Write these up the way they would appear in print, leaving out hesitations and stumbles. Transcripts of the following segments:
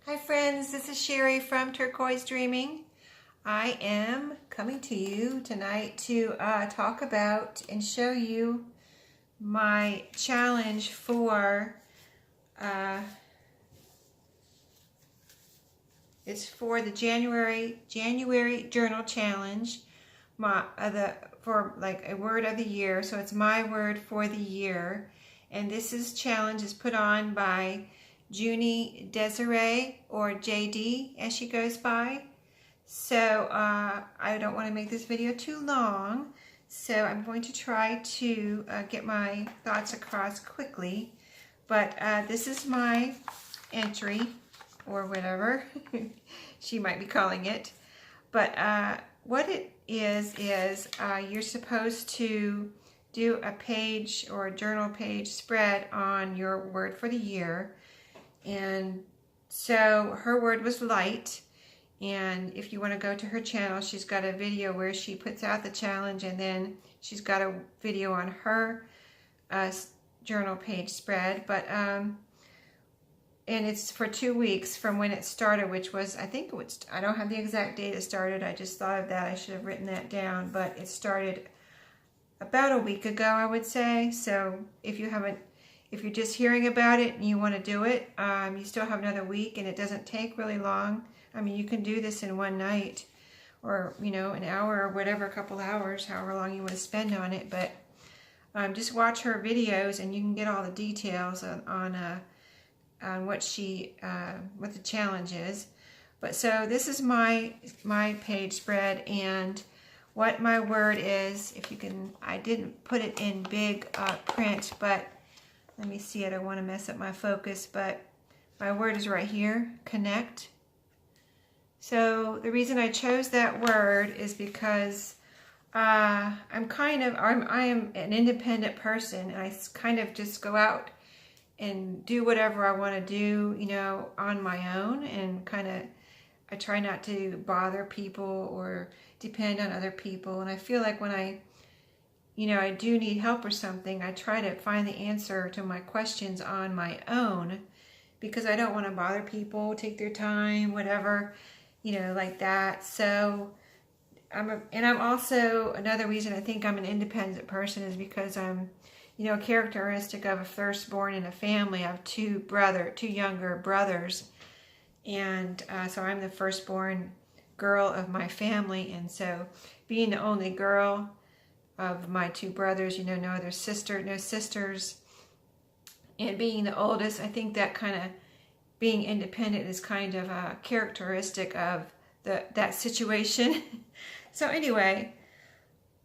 Hi friends, this is Sherry from Turquoise Dreaming. I am coming to you tonight to talk about and show you my challenge for, it's for the January journal challenge, for like a word of the year. So it's my word for the year, and challenge is put on by Juni Desiree, or JD as she goes by. So I don't want to make this video too long, so I'm going to try to get my thoughts across quickly. But this is my entry, or whatever she might be calling it. But what it is you're supposed to do a page or a journal page spread on your word for the year. And so her word was light, and if you want to go to her channel, she's got a video where she puts out the challenge, and then she's got a video on her journal page spread. But and it's for 2 weeks from when it started, which was, I don't have the exact date it started, I just thought of that, I should have written that down, but it started about a week ago, I would say. So if you're just hearing about it and you want to do it, you still have another week, and it doesn't take really long. I mean, you can do this in one night, or an hour, or whatever, a couple hours, however long you want to spend on it. But just watch her videos, and you can get all the details on what the challenge is. But so this is my page spread, and what my word is. If you can, I didn't put it in big print, but let me see, I don't want to mess up my focus, but my word is right here, connect. So the reason I chose that word is because I am an independent person, and I kind of just go out and do whatever I want to do, on my own, and I try not to bother people or depend on other people. And I feel like when I do need help or something, I try to find the answer to my questions on my own, because I don't want to bother people, take their time, whatever, like that. So I'm also, another reason I think I'm an independent person is because I'm, characteristic of a firstborn in a family. I have two younger brothers, and so I'm the firstborn girl of my family, and so being the only girl of my two brothers, no sisters, and being the oldest, I think that kind of being independent is kind of a characteristic of that situation. So anyway,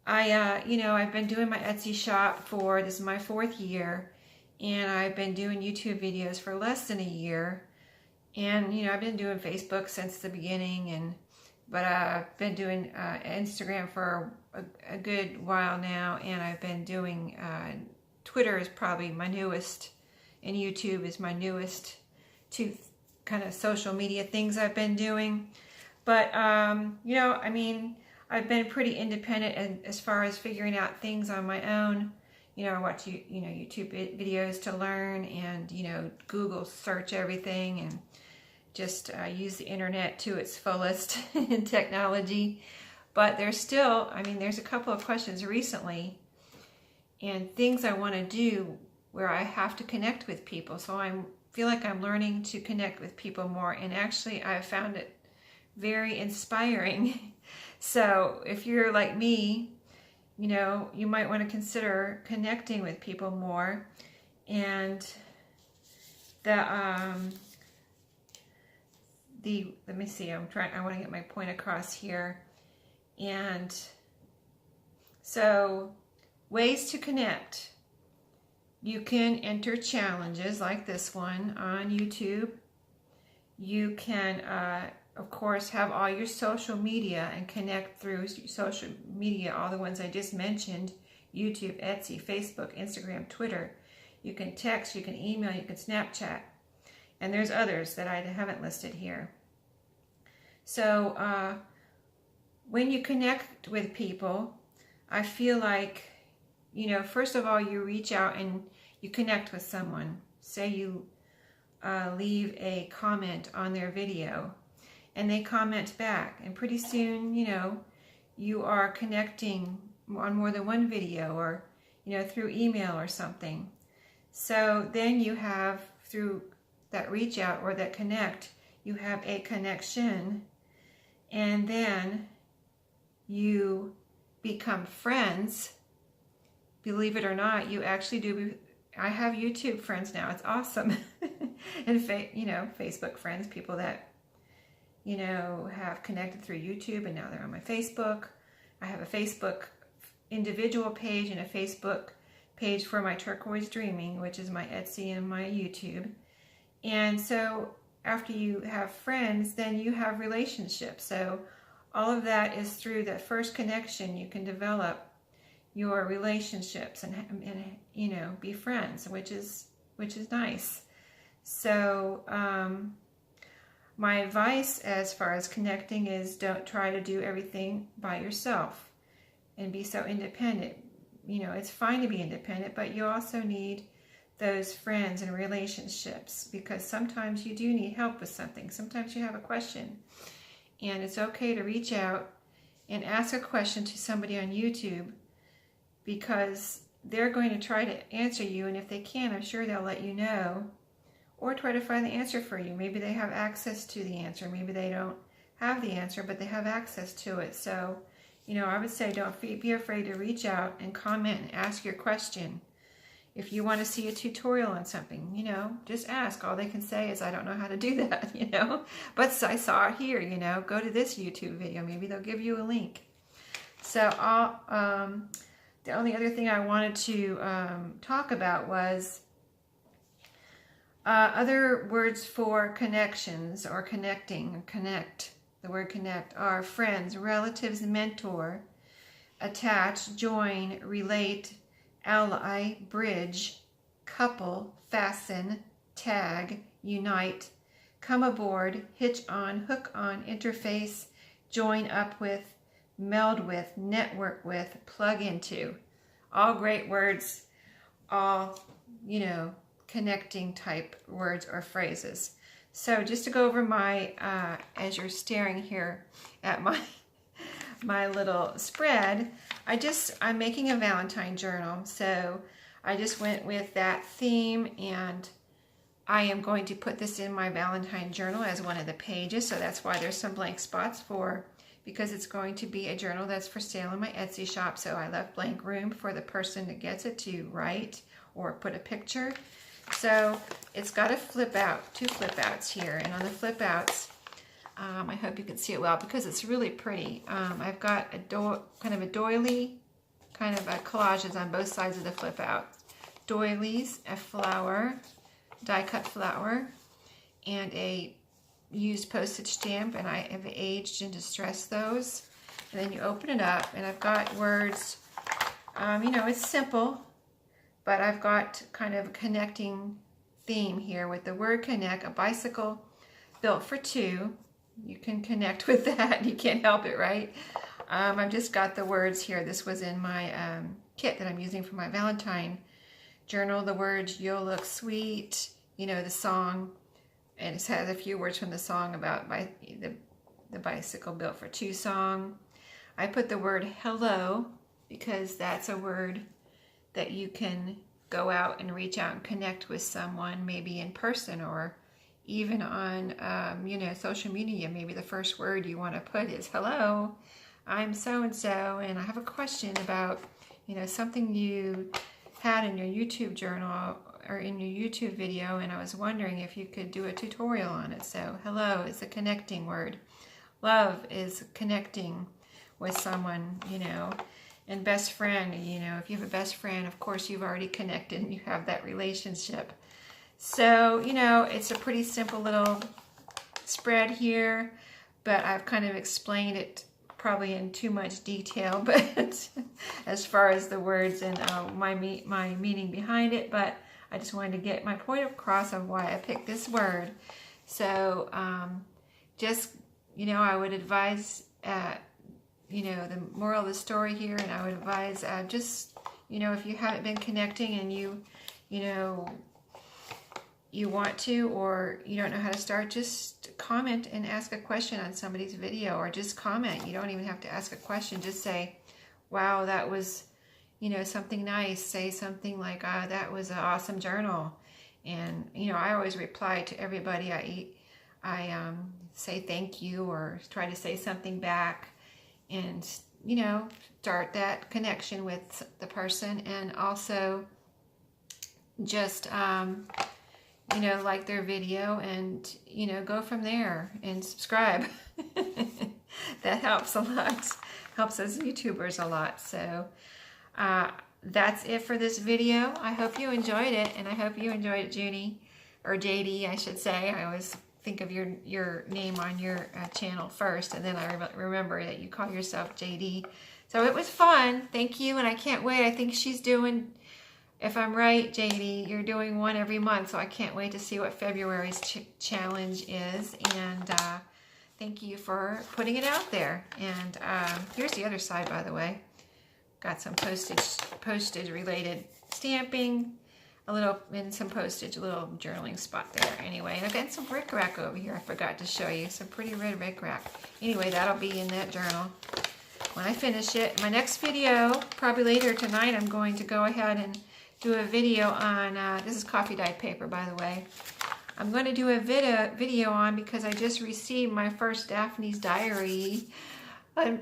I've been doing my Etsy shop this is my 4th year, and I've been doing YouTube videos for less than a year, and I've been doing Facebook since the beginning, but I've been doing Instagram for a good while now, and I've been doing Twitter is probably my newest, and YouTube is my newest 2 kind of social media things I've been doing. But I've been pretty independent as far as figuring out things on my own. I watch YouTube videos to learn, and Google search everything, and just use the internet to its fullest in technology. But there's a couple of questions recently and things I want to do where I have to connect with people. So I feel like I'm learning to connect with people more, and actually I've found it very inspiring. So if you're like me, you might want to consider connecting with people more. And let me see, I want to get my point across here. And so, ways to connect. You can enter challenges like this one on YouTube. You can, of course, have all your social media and connect through social media, all the ones I just mentioned: YouTube, Etsy, Facebook, Instagram, Twitter. You can text, you can email, you can Snapchat. And there's others that I haven't listed here. So, when you connect with people, I feel like, first of all, you reach out and you connect with someone. Say you leave a comment on their video, and they comment back, and pretty soon, you are connecting on more than one video, or through email or something. So then you have, through that reach out or that connect, you have a connection, and then you become friends. Believe it or not, you actually do. I have YouTube friends now. It's awesome. And Facebook friends, people that have connected through YouTube, and now they're on my Facebook. I have a Facebook individual page and a Facebook page for my Turquoise Dreaming, which is my Etsy and my YouTube. And so after you have friends, then you have relationships. So all of that is through that first connection. You can develop your relationships and be friends, which is nice. So my advice as far as connecting is, don't try to do everything by yourself and be so independent. It's fine to be independent, but you also need those friends and relationships, because sometimes you do need help with something. Sometimes you have a question, and it's okay to reach out and ask a question to somebody on YouTube, because they're going to try to answer you, and if they can, I'm sure they'll let you know, or try to find the answer for you. Maybe they have access to the answer. Maybe they don't have the answer, but they have access to it. So, I would say don't be afraid to reach out and comment and ask your question. If you want to see a tutorial on something, just ask. All they can say is, I don't know how to do that, but I saw it here, go to this YouTube video. Maybe they'll give you a link. So the only other thing I wanted to talk about was other words for connections, or connecting, or connect. The word connect are friends, relatives, mentor, attach, join, relate, ally, bridge, couple, fasten, tag, unite, come aboard, hitch on, hook on, interface, join up with, meld with, network with, plug into. All great words, all, connecting type words or phrases. So just to go over my, as you're staring here at my little spread, I'm making a Valentine journal. So I just went with that theme, and I am going to put this in my Valentine journal as one of the pages. So that's why there's some blank spots because it's going to be a journal that's for sale in my Etsy shop. So I left blank room for the person that gets it to write or put a picture. So it's got a flip out, 2 flip outs here. And on the flip outs, I hope you can see it well, because it's really pretty. I've got kind of a doily, kind of a collages on both sides of the flip out. Doilies, a flower, die cut flower, and a used postage stamp, and I have aged and distressed those. And then you open it up, and I've got words, it's simple, but I've got kind of a connecting theme here with the word connect. A bicycle built for 2. You can connect with that. You can't help it, right? I've just got the words here. This was in my kit that I'm using for my Valentine journal. The words, you'll look sweet, the song, and it has a few words from the song about the bicycle built for 2 song. I put the word hello, because that's a word that you can go out and reach out and connect with someone, maybe in person or even on, social media. Maybe the first word you want to put is, hello, I'm so-and-so, and I have a question about, something you had in your YouTube journal or in your YouTube video, and I was wondering if you could do a tutorial on it. So hello is a connecting word. Love is connecting with someone, and best friend, if you have a best friend, of course you've already connected and you have that relationship. So, it's a pretty simple little spread here, but I've kind of explained it probably in too much detail, but as far as the words and my meaning behind it, but I just wanted to get my point across of why I picked this word. So, I would advise, the moral of the story here, and I would advise if you haven't been connecting and you you want to, or you don't know how to start, just comment and ask a question on somebody's video, or just comment. You don't even have to ask a question. Just say, wow, that was, you know, something nice. Say something like, that was an awesome journal. And, you know, I always reply to everybody I say thank you, or try to say something back, and, you know, start that connection with the person. And also just, you know, like their video, and, you know, go from there, and subscribe. That helps a lot. Helps us YouTubers a lot. So that's it for this video. I hope you enjoyed it, and I hope you enjoyed it, Juni, or JD, I should say. I always think of your name on your channel first, and then I remember that you call yourself JD. So it was fun. Thank you, and I can't wait. I think she's doing, if I'm right, JD, you're doing one every month, so I can't wait to see what February's challenge is. And thank you for putting it out there. And here's the other side, by the way. Got some postage related stamping, a little, and some postage, a little journaling spot there. Anyway, and I've got some rickrack over here. I forgot to show you some pretty red rickrack. Anyway, that'll be in that journal when I finish it. My next video, probably later tonight, I'm going to go ahead and do a video on, this is coffee dyed paper, by the way. I'm going to do a video on, because I just received my first Daphne's Diary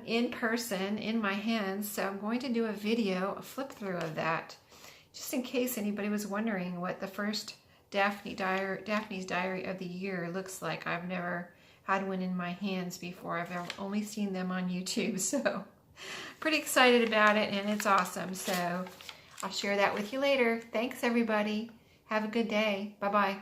in person in my hands. So I'm going to do a video, a flip through of that, just in case anybody was wondering what the first Daphne's Diary of the year looks like. I've never had one in my hands before. I've only seen them on YouTube. So pretty excited about it, and it's awesome. So I'll share that with you later. Thanks, everybody. Have a good day. Bye-bye.